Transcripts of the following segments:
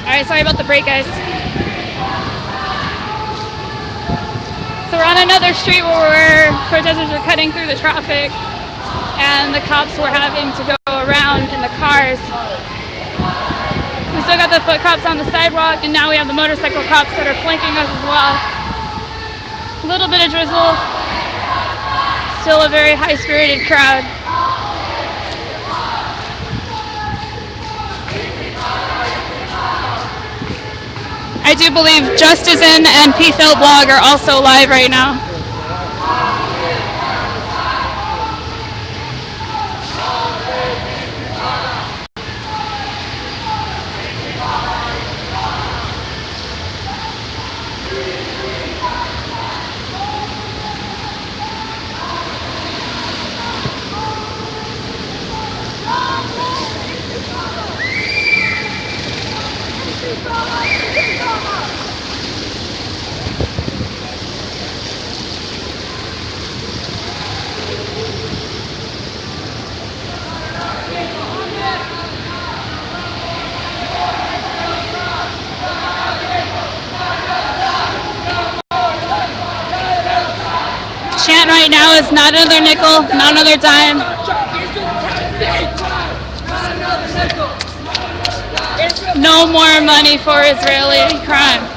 Alright, sorry about the break, guys. So we're on another street where protesters are cutting through the traffic and the cops were having to go around in the cars. We still got the foot cops on the sidewalk, and now we have the motorcycle cops that are flanking us as well. A little bit of drizzle, still a very high-spirited crowd. I do believe Justice In and PFL Blog are also live right now. Chant right now is not another nickel, not another dime. No more money for Israeli crime.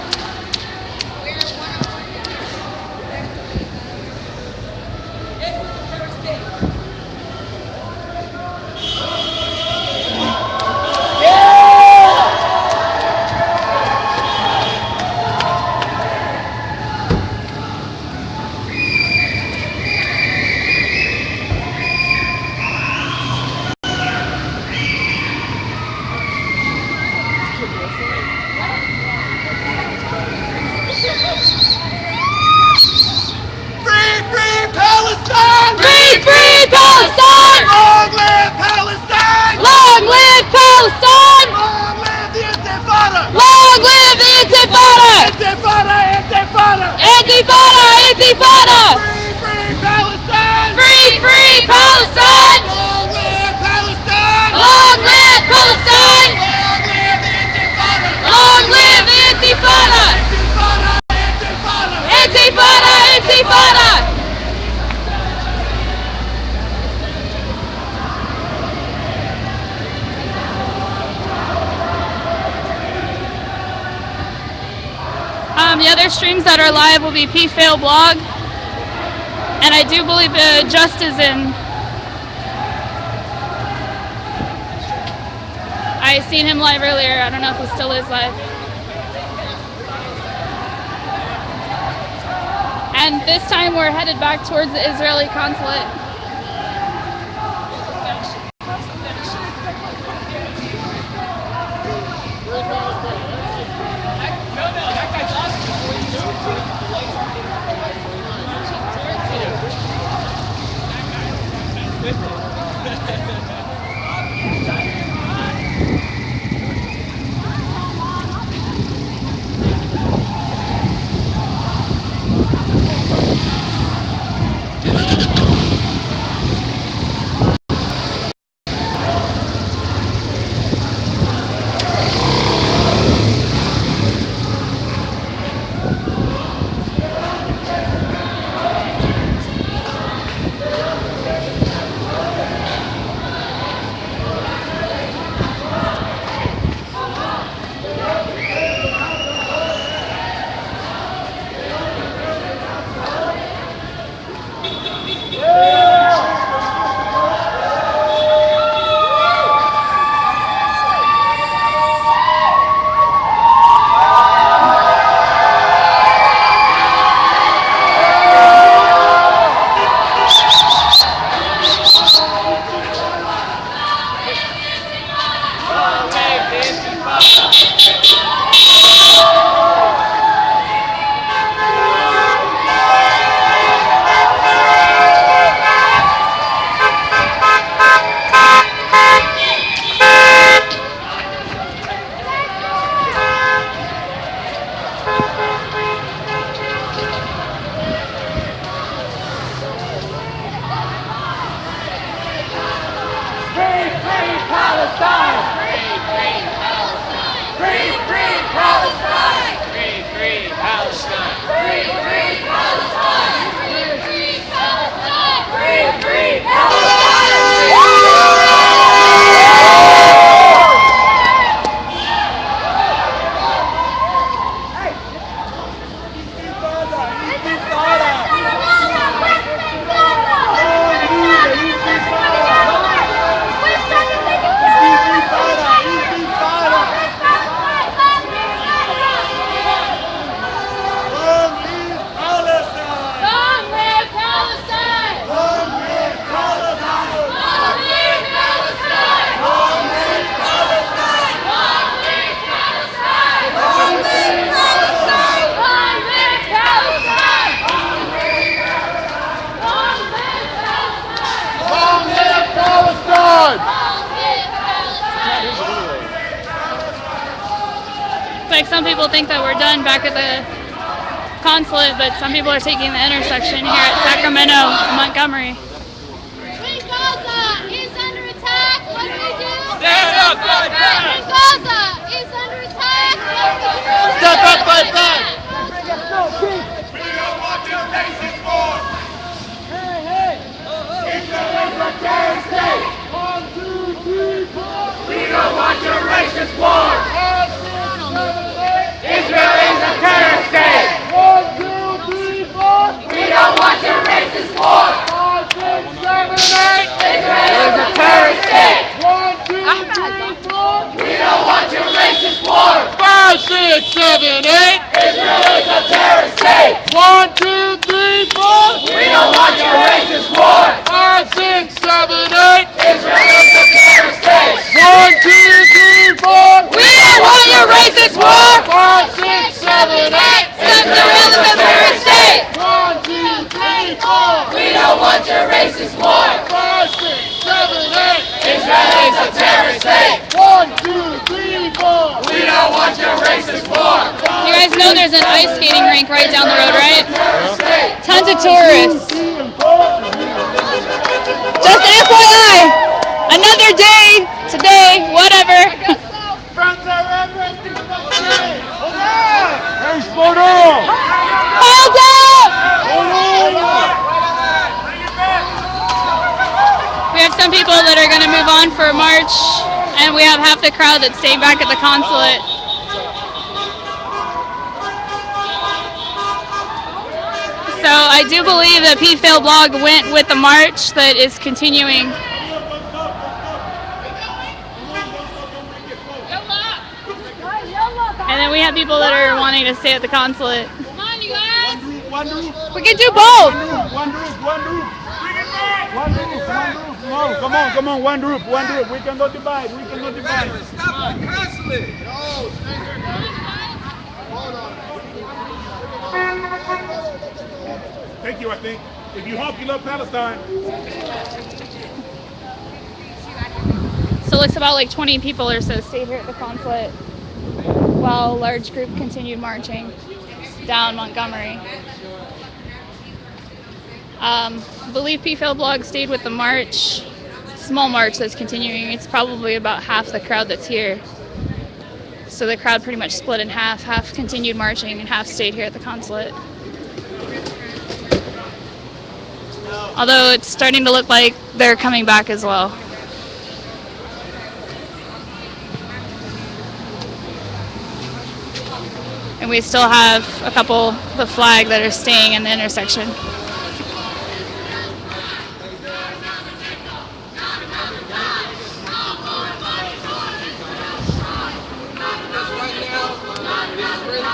The other streams that are live will be PFL Blog, and I do believe Justice In. I seen him live earlier. I don't know if he still is live. And this time we're headed back towards the Israeli consulate. Palestine! Free, free Palestine! Free, free Palestine! Free, free Palestine! Free, free Palestine! Free, free Palestine! Like some people think that we're done back at the consulate, but some people are taking the intersection here at Sacramento, Montgomery. When Gaza is under attack, what do we do? Stand up, fight back! When Gaza is under attack, what do we do? Step up, fight back! We don't want your racist war! Hey, hey! Israel is a terrorist state! 1, 2, 3, 4! We don't want your racist war! Israel is a terrorist state! 1, 2, 3, 4! We don't want your racist war! 5, 6, 7, 8! Israel is a terrorist state! 1, 2, 3, 4! We don't want your racist war! 5, 6, 7, 8! Israel is a terrorist state! 1, 2, 3, 4! We don't want your racist war! 5, 6, 7, 8! Israel is a terrorist state! 1, 2, 3, 4! We don't want your racist war! 5, 6, 7, 8! Israel is a terrorist state! 1, 2, 3, 4! We don't want your racist war! 5, 6, 7, 8! Israel is a terrorist state! 1, 2, 3, 4! We don't want your racist war! You guys know there's an ice skating rink right down the road, right? Tons of tourists. Just FYI, another day, today, whatever. Hold up! We have some people that are going to move on for a march, and we have half the crowd that stayed back at the consulate. So I do believe that PFail blog went with the march that is continuing. And then we have people that are wanting to stay at the consulate. Come on, you guys! One roof. We can do both. One roof. No, come on, one roof. We cannot divide. Stop the consulate! Thank you, I think. If you honk, you love Palestine. So it looks about like 20 people or so stayed here at the consulate while a large group continued marching down Montgomery. I believe PFail blog stayed with the march, small march that's continuing. It's probably about half the crowd that's here. So the crowd pretty much split in half. Half continued marching and half stayed here at the consulate. Although it's starting to look like they're coming back as well. And we still have a couple, the flag, that are staying in the intersection.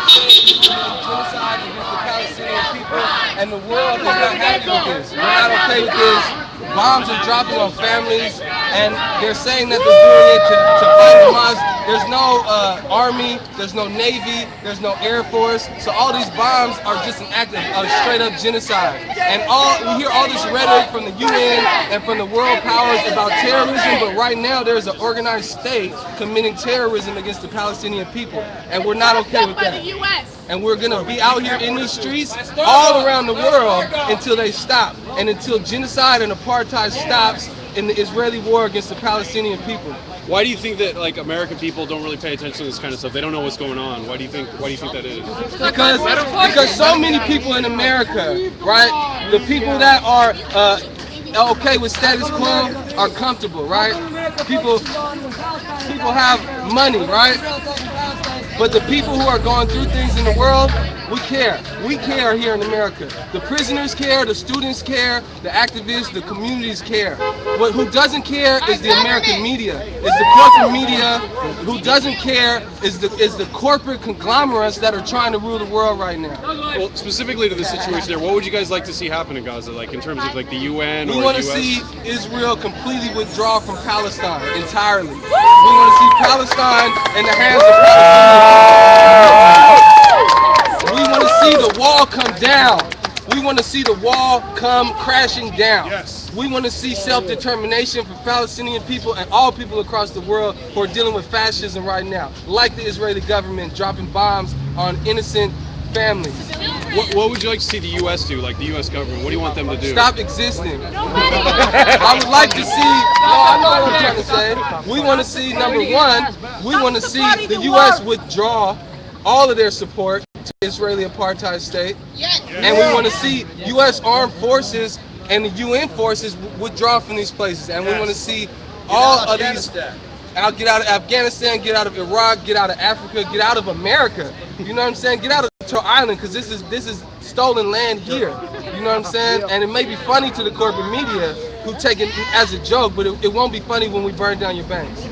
Genocide against the Palestinian people, and the world is not happy with this. We're not okay with this. Bombs are dropping on families, and they're saying that they're doing it to fight Hamas. There's no army, there's no navy, there's no air force. So all these bombs are just an act of straight up genocide. And we hear all this rhetoric from the UN and from the world powers about terrorism, but right now there's an organized state committing terrorism against the Palestinian people, and we're not okay with that. And we're going to be out here in these streets all around the world until they stop, and until genocide and apartheid stops in the Israeli war against the Palestinian people. Why do you think that like American people don't really pay attention to this kind of stuff? They don't know what's going on. Why do you think? Why do you think that is? Because so many people in America, right? The people that are okay with status quo are comfortable, right? People have money, right? But the people who are going through things in the world, we care. We care here in America. The prisoners care, the students care, the activists, the communities care. What who doesn't care is the American media, is the corporate media. Who doesn't care is the corporate conglomerates that are trying to rule the world right now. Well, specifically to the situation there, what would you guys like to see happen in Gaza? Like in terms of like the UN We or want to US? see Israel completely withdraw from Palestine entirely. We want to see Palestine in the hands of Palestinians. We want to see the wall come down. We want to see the wall come crashing down. Yes. We want to see self-determination for Palestinian people and all people across the world who are dealing with fascism right now, like the Israeli government dropping bombs on innocent families. What would you like to see the U.S. do? Like the U.S. government, what do you want them to do? Stop existing. I would like to see, no, I know what I'm trying to say. We want to see, number one, we want to see the U.S. withdraw all of their support to the Israeli apartheid state. And we want to see U.S. armed forces and the UN forces withdraw from these places. And we want to see all of these, get out of Afghanistan, get out of Iraq, get out of Africa, get out of America. You know what I'm saying? Get out of Turtle Island, because this is stolen land here. You know what I'm saying? And it may be funny to the corporate media who take it as a joke, but it won't be funny when we burn down your banks.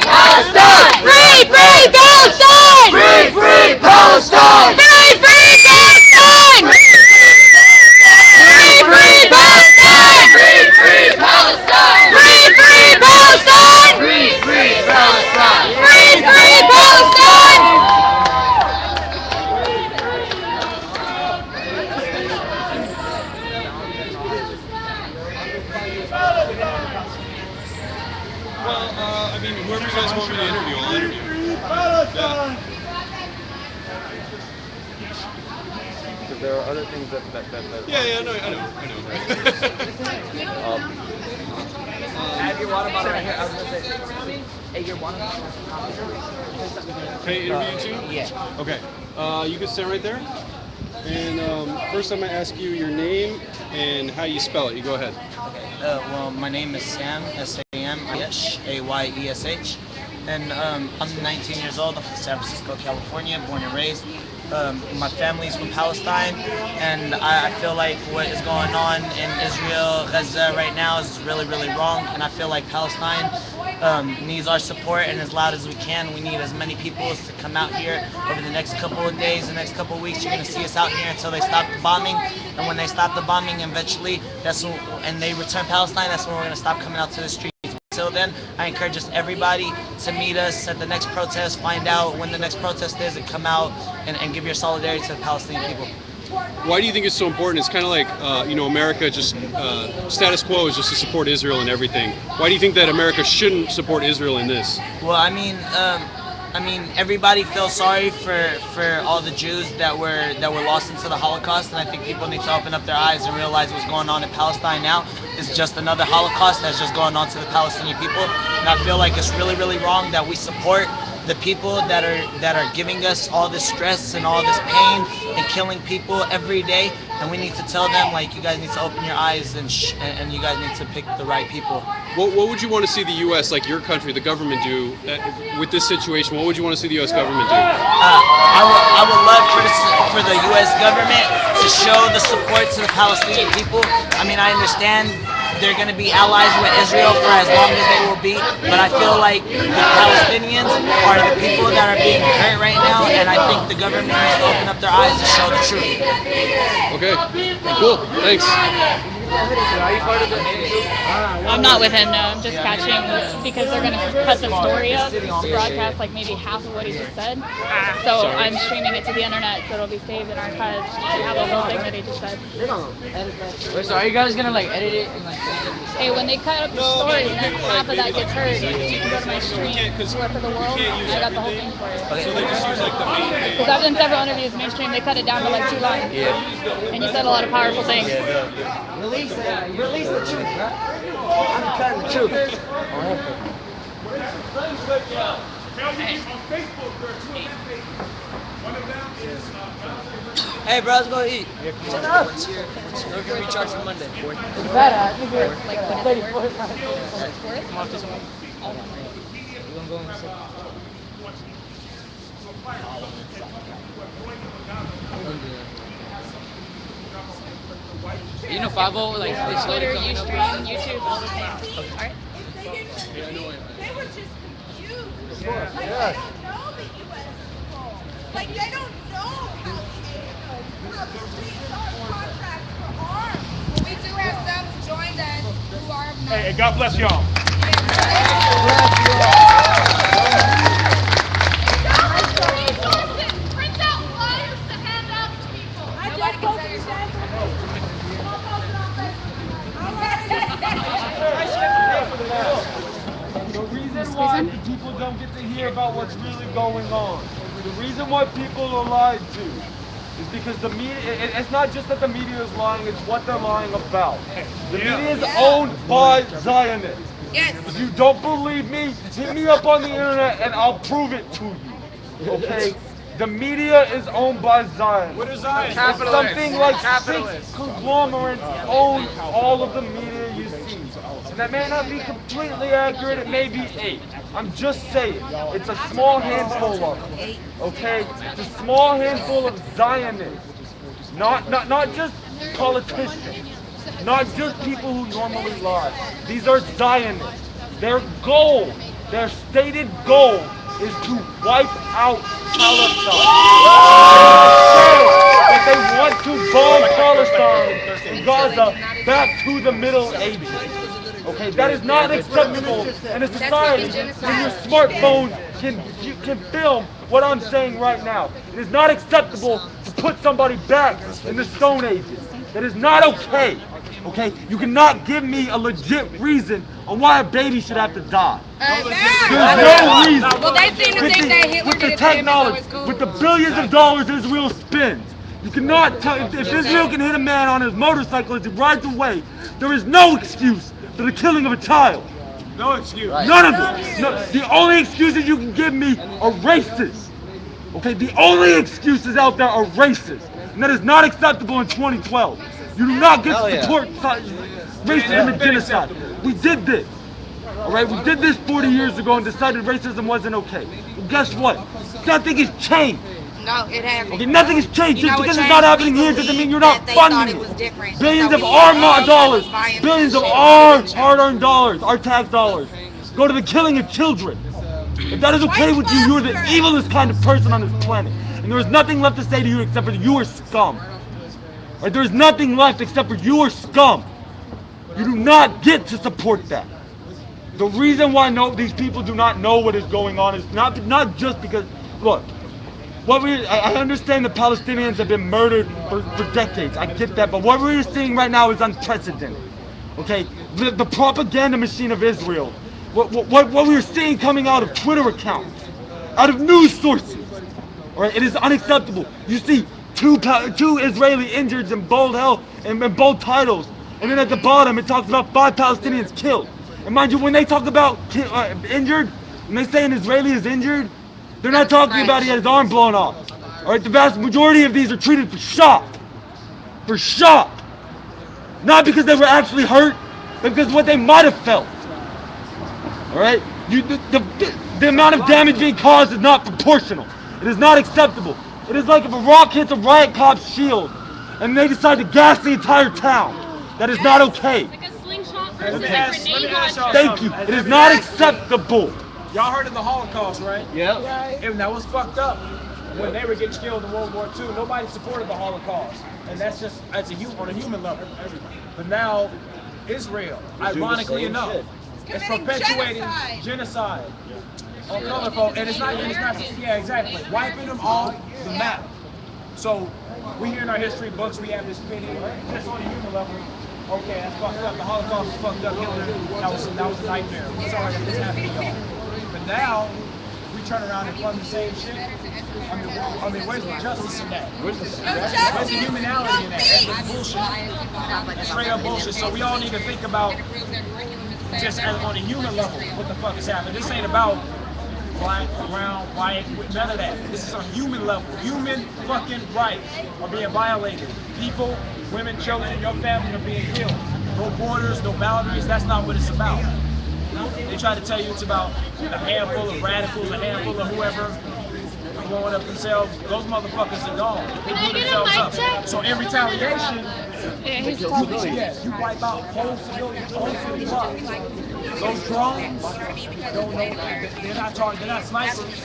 Palestine! Free, free Palestine! Free, free Palestine! Free, free Palestine! Free, free Palestine! Free, free Palestine! Free, free Palestine! Free, free Palestine! Free, free Palestine! Well, I mean, whoever you guys want me to interview, I'll interview. Because there are other things that Yeah, I know. I have your water bottle right here. I was gonna say, hey, your water bottle. Hey, interview you too? Yeah. Okay. You can stand right there. And first I'm going to ask you your name and how you spell it. You go ahead. Okay. Well, my name is Sam, S-A-M-I-S-H, A-Y-E-S-H. And I'm 19 years old. I'm from San Francisco, California, born and raised. My family's from Palestine, and I feel like what is going on in Israel, Gaza right now is really, really wrong. And I feel like Palestine needs our support, and as loud as we can. We need as many people to come out here over the next couple of days, the next couple of weeks. You're going to see us out here until they stop the bombing. And when they stop the bombing, eventually, and they return Palestine, that's when we're going to stop coming out to the streets. Until then, I encourage just everybody to meet us at the next protest, find out when the next protest is, and come out and give your solidarity to the Palestinian people. Why do you think it's so important? It's kind of like, America just, status quo is just to support Israel and everything. Why do you think that America shouldn't support Israel in this? Well, I mean, everybody feels sorry for all the Jews that were lost into the Holocaust, and I think people need to open up their eyes and realize what's going on in Palestine now is just another Holocaust that's just going on to the Palestinian people. And I feel like it's really, really wrong that we support the people that are giving us all this stress and all this pain and killing people every day. And we need to tell them, like, you guys need to open your eyes and you guys need to pick the right people. What would you want to see the U.S., like your country, the government do with this situation? What would you want to see the U.S. government do? I would love for the U.S. government to show the support to the Palestinian people. I mean, I understand they're going to be allies with Israel for as long as they will be, but I feel like the Palestinians are the people that are being hurt right now, and I think the government needs to open up their eyes to show the truth. Okay, cool. Thanks. I'm not with him, no. I'm just catching because they're going to cut the story up to broadcast like maybe half of what he just said. So I'm streaming it to the internet so it'll be saved and archived to have the whole thing that he just said. Wait, so are you guys gonna like edit it and like? Hey, when they cut up the story and then half of that gets heard, you can go to my stream, Worth of the World. I got the whole thing for you. Because I've done several interviews mainstream, they cut it down to like 2 lines. Yeah. And you said a lot of powerful things. Release the truth, bro. I'm telling the truth. Hey, bro, let's go eat. Shut up. We're gonna recharge for Monday. Like when it's worth? Come off this one. We're gonna go in a second. You know 5-0, like it's Twitter, coming up. Ustream, YouTube, all the same. Alright? They were just confused. Like, they don't know the U.S. people. Like, they don't know how these contracts for arms. We do have some who joined us who are not. Hey, God bless y'all. Print out flyers to hand out to people. I just posted The reason why the people don't get to hear about what's really going on, the reason why people are lied to, is because the media, it's not just that the media is lying, it's what they're lying about. The media is owned by Zionists. Yes. If you don't believe me, hit me up on the internet and I'll prove it to you. Okay? The media is owned by Zionists. What is Zion? Something like 6 conglomerates own all of the media you see. And that may not be completely accurate, it may be 8. I'm just saying, it's a small handful of them. Okay? It's a small handful of Zionists. Not just politicians. Not just people who normally lie. These are Zionists. Their goal, their stated goal, is to wipe out Palestine. That they want to bomb Palestine and Gaza back to the Middle Ages. Okay, that is not acceptable in a society when your smartphone can film what I'm saying right now. It is not acceptable to put somebody back in the Stone Ages. That is not okay. Okay, you cannot give me a legit reason on why a baby should have to die. There's no reason. Well, they seem to think that Hitler With the did it to him, so technology, it's cool. with the billions of dollars Israel spends, you cannot tell if Israel can hit a man on his motorcycle as he rides away. There is no excuse for the killing of a child. No excuse. None of it. No, the only excuses you can give me are racist. Okay, the only excuses out there are racist, and that is not acceptable in 2012. You do not get to support racism and genocide. We did this. Alright, we did this 40 years ago and decided racism wasn't okay. Well, guess what? Nothing has changed. No, it hasn't. Okay, nothing has changed. You know Just what because it's changed? not happening We here doesn't mean you're believed not that they thought funding it was it. different. Billions So of we our all dollars, buying billions of shit. our hard-earned dollars, our tax dollars, go to the killing of children. If that is okay with you, you're the evilest kind of person on this planet. And there is nothing left to say to you except for you are scum. Right? There is nothing left except for you are scum. You do not get to support that. The reason why these people do not know what is going on is not just because, look, I understand the Palestinians have been murdered for decades. I get that, but what we're seeing right now is unprecedented. Okay, the propaganda machine of Israel, what we're seeing coming out of Twitter accounts, out of news sources, all right, it is unacceptable. You see two Israeli injured in bold and bold titles, and then at the bottom it talks about 5 Palestinians killed. And mind you, when they talk about injured, when they say an Israeli is injured, they're not talking about he had his arm blown off. All right, the vast majority of these are treated for shock. For shock. Not because they were actually hurt, but because what they might have felt. All right? The amount of damage being caused is not proportional. It is not acceptable. It is like if a rock hits a riot cop's shield and they decide to gas the entire town. That is not okay. Like a slingshot versus Let me a ask grenade y'all launcher. Thank you. something. It is not acceptable. Y'all heard of the Holocaust, right? Yep. And that was fucked up. When they were getting killed in World War II, nobody supported the Holocaust. and that's just as on a human level. But now, Israel, ironically enough, is perpetuating genocide on color folk, and it's not, yeah, exactly, wiping them off the map. So we hear in our history books, we have this pity, just on a human level. Okay, that's fucked up. The Holocaust is fucked up. Hitler, that was a nightmare. We're sorry that this happened to y'all. But now we turn around and fund the same shit. I mean, where's the justice in that? Where's the humanality in that? That's bullshit. That's straight up bullshit. So we all need to think about just on a human level what the fuck is happening. This ain't about black, brown, white, none of that. This is on human level. Human fucking rights are being violated. People, women, children, your family are being killed. No borders, no boundaries. That's not what it's about. They try to tell you it's about a handful of radicals, a handful of whoever blowing up themselves. Those motherfuckers are gone. They blew themselves up. So in retaliation, yes, you wipe out whole civilians, whole city blocks. Those drones don't know. They're not targeted. They're not snipers.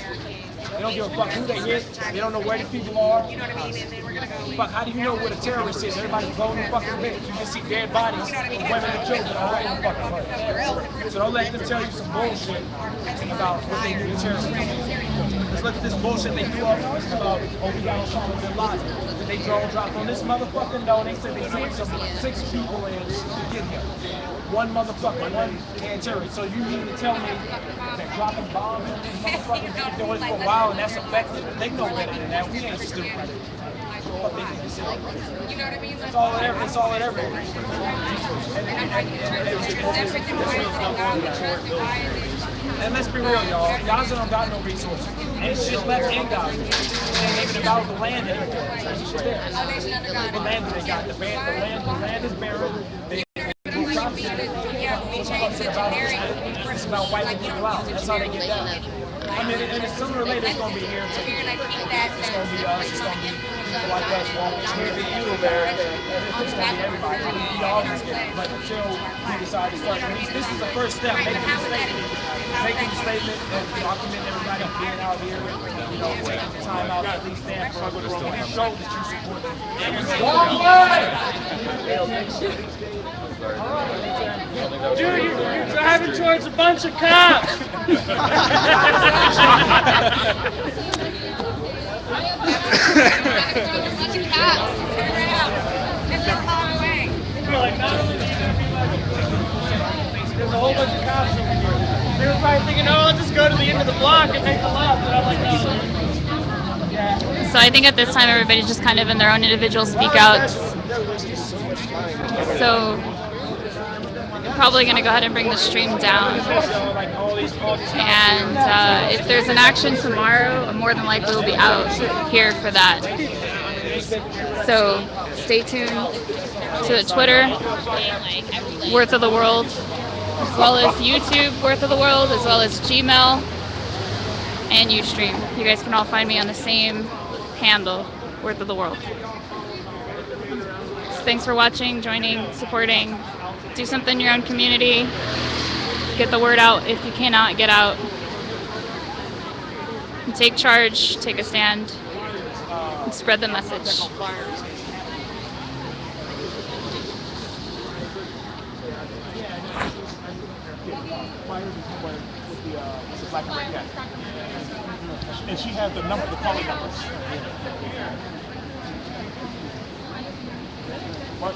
They don't give a fuck who they hit. They don't know where the people are. Fuck, how do you know what a terrorist is? Everybody's blowing the fucking bitch. You just see dead bodies of women and children all over the fucking place. So don't let them tell you some bullshit about what they do to terrorists. Let's look at this bullshit they threw up about, oh, we got Osama bin Laden. They drone dropped on this motherfucker. No, they said they sent some 6 people in to get him. One motherfucker, one terrorist. So you mean to tell me that dropping bombs on these motherfuckers, they've been doing it for a while and that's effective? They know better than that. We ain't stupid. What they think this is. It's all it ever. It's all it ever is. And let's be real, y'all. Gaza don't got no resources. Ain't shit left in Gaza. It ain't even about the land anymore. It's just there. The land that they got. The land is barren. It's about wiping people out. That's how they get down. I mean, and sooner or later it's going to be here too. It's going to be us. It's going to be people like us walking. It's going to be you, America. It's going to be everybody. We all just get it. But until we decide to start, at least this is the first step. Making the statement and documenting everybody being out here, taking the time out to at least stand for the world and show that you support them. Dude, you're driving towards a bunch of cops. There's a whole bunch of cops over here. They were probably thinking, oh, I'll just go to the end of the block and make a left. And I'm like, no. Yeah. So I think at this time everybody's just kind of in their own individual speak outs. So I'm probably going to go ahead and bring the stream down. And if there's an action tomorrow, more than likely we'll be out here for that. So stay tuned to the Twitter, Worth of the World, as well as YouTube, Worth of the World, as well as Gmail and Ustream. You guys can all find me on the same handle, Worth of the World. So thanks for watching, joining, supporting. Do something in your own community. Get the word out if you cannot get out. And take charge, take a stand, and spread the message. And she has the calling numbers. What?